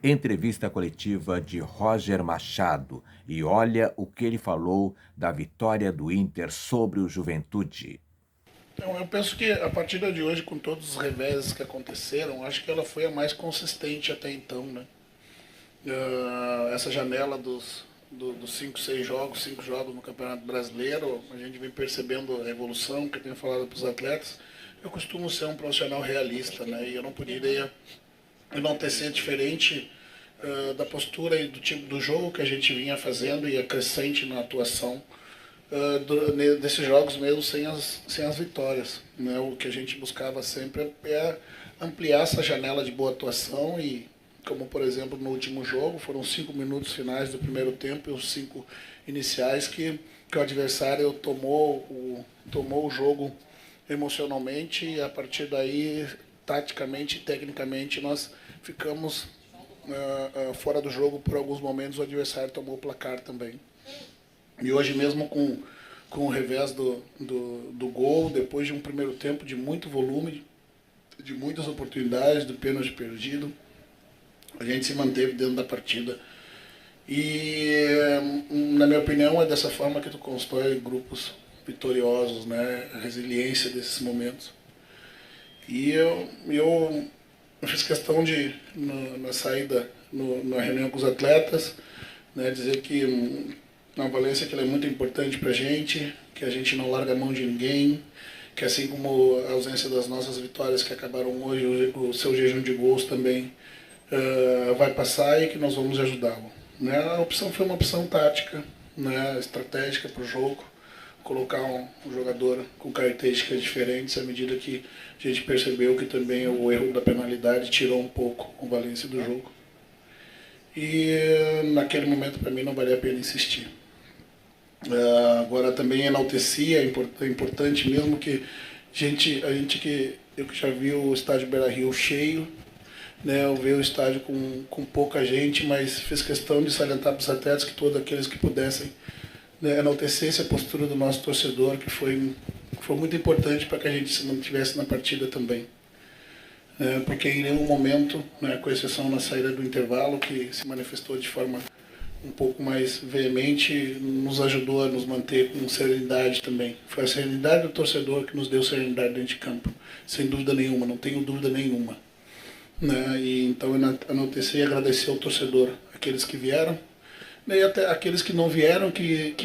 Entrevista coletiva de Roger Machado. E olha o que ele falou da vitória do Inter sobre o Juventude. Então, eu penso que a partida de hoje, com todos os reveses que aconteceram, acho que ela foi a mais consistente até então, né? Essa janela dos 5 jogos no Campeonato Brasileiro, a gente vem percebendo a evolução que eu tenho falado para os atletas. Eu costumo ser um profissional realista, né? E eu não poderia enaltecer diferente da postura e do tipo do jogo que a gente vinha fazendo e a crescente na atuação desses jogos mesmo sem as vitórias, né? O que a gente buscava sempre é ampliar essa janela de boa atuação e, como por exemplo no último jogo, foram 5 minutos finais do primeiro tempo e os 5 iniciais que o adversário tomou o jogo emocionalmente e a partir daí, taticamente e tecnicamente, nós ficamos fora do jogo por alguns momentos, o adversário tomou o placar também. E hoje mesmo com o revés do gol, depois de um primeiro tempo de muito volume, de muitas oportunidades, do pênalti perdido, a gente se manteve dentro da partida. E, na minha opinião, é dessa forma que tu constrói grupos vitoriosos, né? A resiliência desses momentos. E eu fiz questão de, na saída, na reunião com os atletas, né, dizer que a Valência que ela é muito importante para a gente, que a gente não larga a mão de ninguém, que assim como a ausência das nossas vitórias que acabaram hoje, o seu jejum de gols também vai passar e que nós vamos ajudá-lo. Né? A opção foi uma opção tática, né, estratégica para o jogo, colocar um jogador com características diferentes à medida que a gente percebeu que também o erro da penalidade tirou um pouco o Valência do jogo. E naquele momento para mim não valia a pena insistir. Agora também enaltecia, é importante mesmo que eu que já vi o estádio Beira-Rio cheio, né, eu vi o estádio com pouca gente, mas fiz questão de salientar para os atletas que todos aqueles que pudessem, né, enaltecesse a postura do nosso torcedor, que foi muito importante para que a gente se mantivesse na partida também. Porque em nenhum momento, né, com exceção na saída do intervalo, que se manifestou de forma um pouco mais veemente, nos ajudou a nos manter com serenidade também. Foi a serenidade do torcedor que nos deu serenidade dentro de campo, sem dúvida nenhuma, não tenho dúvida nenhuma. Né? E então eu enalteci e agradecer ao torcedor, aqueles que vieram, né, e até aqueles que não vieram, que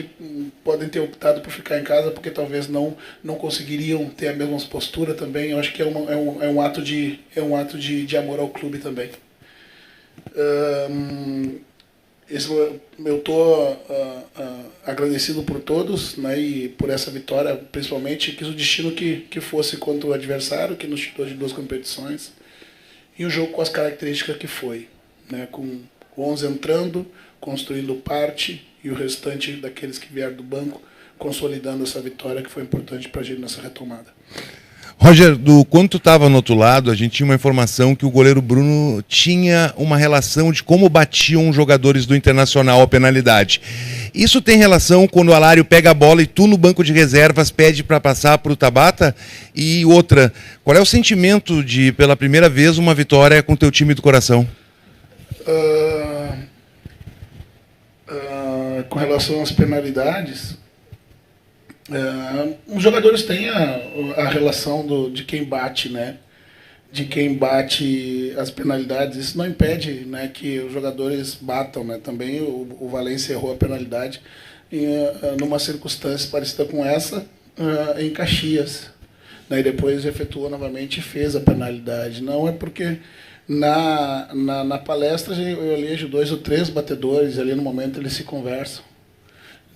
podem ter optado por ficar em casa porque talvez não conseguiriam ter a mesma postura também. Eu acho que é um ato de amor ao clube também. Eu estou agradecido por todos, né, e por essa vitória, principalmente. Quis o destino que fosse contra o adversário, que nos tirou de 2 competições, e o jogo com as características que foi, né, com 11 entrando, construindo parte, e o restante daqueles que vieram do banco, consolidando essa vitória que foi importante para a gente nessa retomada. Roger, quando tu estava no outro lado, a gente tinha uma informação que o goleiro Bruno tinha uma relação de como batiam os jogadores do Internacional a penalidade. Isso tem relação quando o Alário pega a bola e tu no banco de reservas pede para passar para o Tabata? E outra, qual é o sentimento de, pela primeira vez, uma vitória com o teu time do coração? Com relação às penalidades, os jogadores têm a relação de quem bate, né? De quem bate as penalidades. Isso não impede, né, que os jogadores batam, né? Também o Valência errou a penalidade numa circunstância parecida com essa em Caxias, né? E depois efetuou novamente e fez a penalidade. Não é porque na palestra eu elejo 2 ou 3 batedores, ali no momento eles se conversam,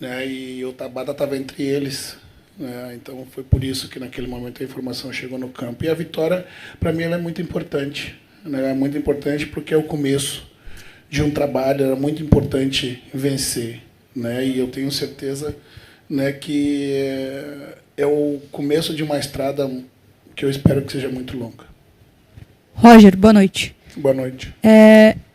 né, e o Tabata estava entre eles, né, então foi por isso que naquele momento a informação chegou no campo. E a vitória, para mim, ela é muito importante, né, é muito importante porque é o começo de um trabalho, era muito importante vencer, né, e eu tenho certeza, né, que é o começo de uma estrada que eu espero que seja muito longa. Roger, boa noite. Boa noite.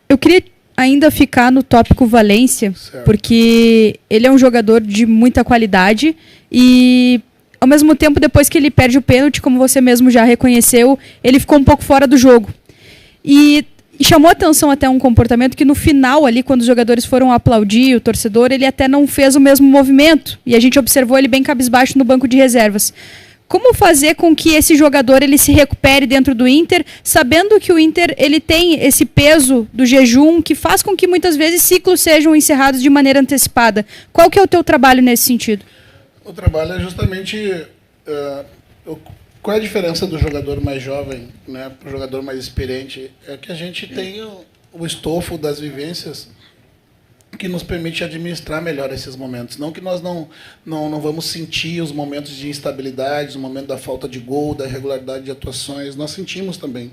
Eu queria ainda ficar no tópico Valência, certo, porque ele é um jogador de muita qualidade e, ao mesmo tempo, depois que ele perde o pênalti, como você mesmo já reconheceu, ele ficou um pouco fora do jogo. E E chamou atenção até um comportamento que no final ali, quando os jogadores foram aplaudir o torcedor, ele até não fez o mesmo movimento. E a gente observou ele bem cabisbaixo no banco de reservas. Como fazer com que esse jogador ele se recupere dentro do Inter, sabendo que o Inter ele tem esse peso do jejum que faz com que muitas vezes ciclos sejam encerrados de maneira antecipada? Qual que é o teu trabalho nesse sentido? O trabalho é justamente... qual é a diferença do jogador mais jovem, né, para o jogador mais experiente? É que a gente tem o estofo das vivências que nos permite administrar melhor esses momentos. Não que nós não vamos sentir os momentos de instabilidade, o momento da falta de gol, da irregularidade de atuações, nós sentimos também.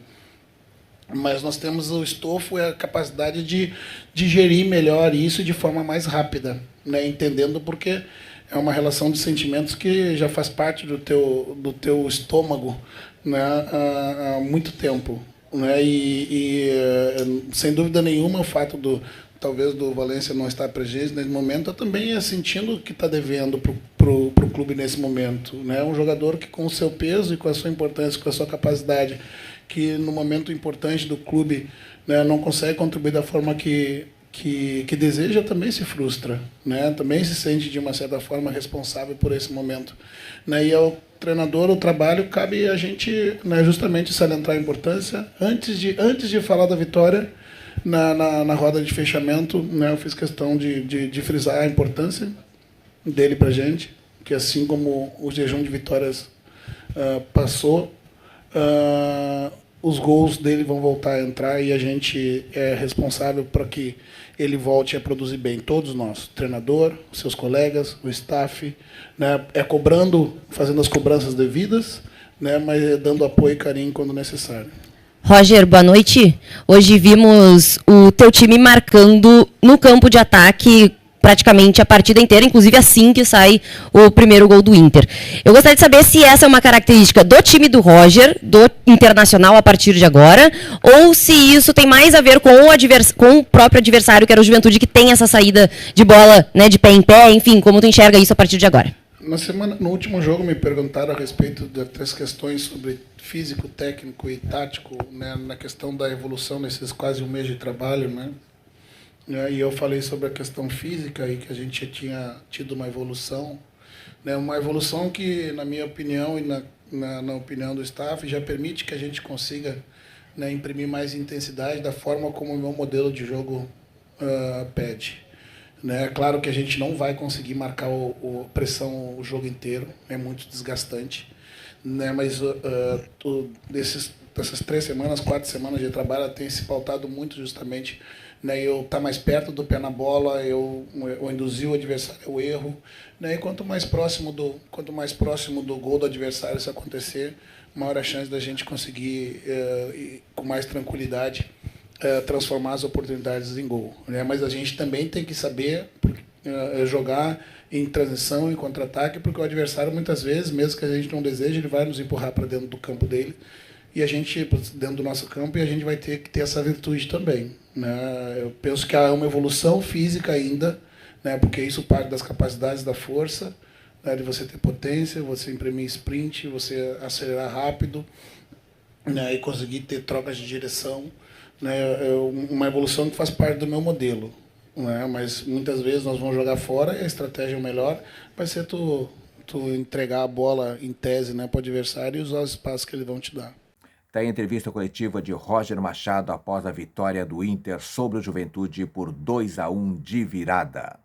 Mas nós temos o estofo e a capacidade de gerir melhor isso de forma mais rápida, né, entendendo porque é uma relação de sentimentos que já faz parte do teu estômago, né, há muito tempo, né, sem dúvida nenhuma o fato talvez do Valência não estar presente nesse momento, eu também sentindo que está devendo pro clube nesse momento, né, um jogador que com o seu peso e com a sua importância, com a sua capacidade, que no momento importante do clube, né, não consegue contribuir da forma que deseja, também se frustra, né? Também se sente de uma certa forma responsável por esse momento, né? E ao treinador o trabalho cabe a gente, né, justamente salientar a importância antes de falar da vitória na roda de fechamento, né? Eu fiz questão de frisar a importância dele para a gente, que assim como o jejum de vitórias passou, os gols dele vão voltar a entrar e a gente é responsável para que ele volte a produzir bem. Todos nós, o treinador, os seus colegas, o staff, né, fazendo as cobranças devidas, né, mas dando apoio e carinho quando necessário. Roger, boa noite. Hoje vimos o teu time marcando no campo de ataque praticamente a partida inteira, inclusive assim que sai o primeiro gol do Inter. Eu gostaria de saber se essa é uma característica do time do Roger, do Internacional a partir de agora, ou se isso tem mais a ver com o próprio adversário, que era o Juventude, que tem essa saída de bola, né, de pé em pé, enfim, como tu enxerga isso a partir de agora? No último jogo me perguntaram a respeito das questões sobre físico, técnico e tático, né, na questão da evolução nesses quase um mês de trabalho, né? E eu falei sobre a questão física e que a gente tinha tido uma evolução, né, uma evolução que, na minha opinião e na opinião do staff, já permite que a gente consiga, né, imprimir mais intensidade da forma como o meu modelo de jogo pede. Né? Claro que a gente não vai conseguir marcar pressão o jogo inteiro, é muito desgastante, né, mas dessas 3 semanas, 4 semanas de trabalho tem se pautado muito justamente, né, eu estar mais perto do pé na bola, eu induzir o adversário ao erro, né, e quanto mais próximo do gol do adversário isso acontecer, maior a chance da gente conseguir, com mais tranquilidade, transformar as oportunidades em gol, né, mas a gente também tem que saber jogar em transição, em contra-ataque, porque o adversário muitas vezes, mesmo que a gente não deseje, ele vai nos empurrar para dentro do campo dele, e a gente, dentro do nosso campo, e a gente vai ter que ter essa virtude também, né? Eu penso que há uma evolução física ainda, né? Porque isso parte das capacidades da força, né? De você ter potência, você imprimir sprint, você acelerar rápido, né? E conseguir ter trocas de direção, né? É uma evolução que faz parte do meu modelo, né? Mas muitas vezes nós vamos jogar fora e a estratégia melhor vai ser tu entregar a bola em tese, né, para o adversário e usar os espaços que eles vão te dar. Tem a entrevista coletiva de Roger Machado após a vitória do Inter sobre o Juventude por 2-1 de virada.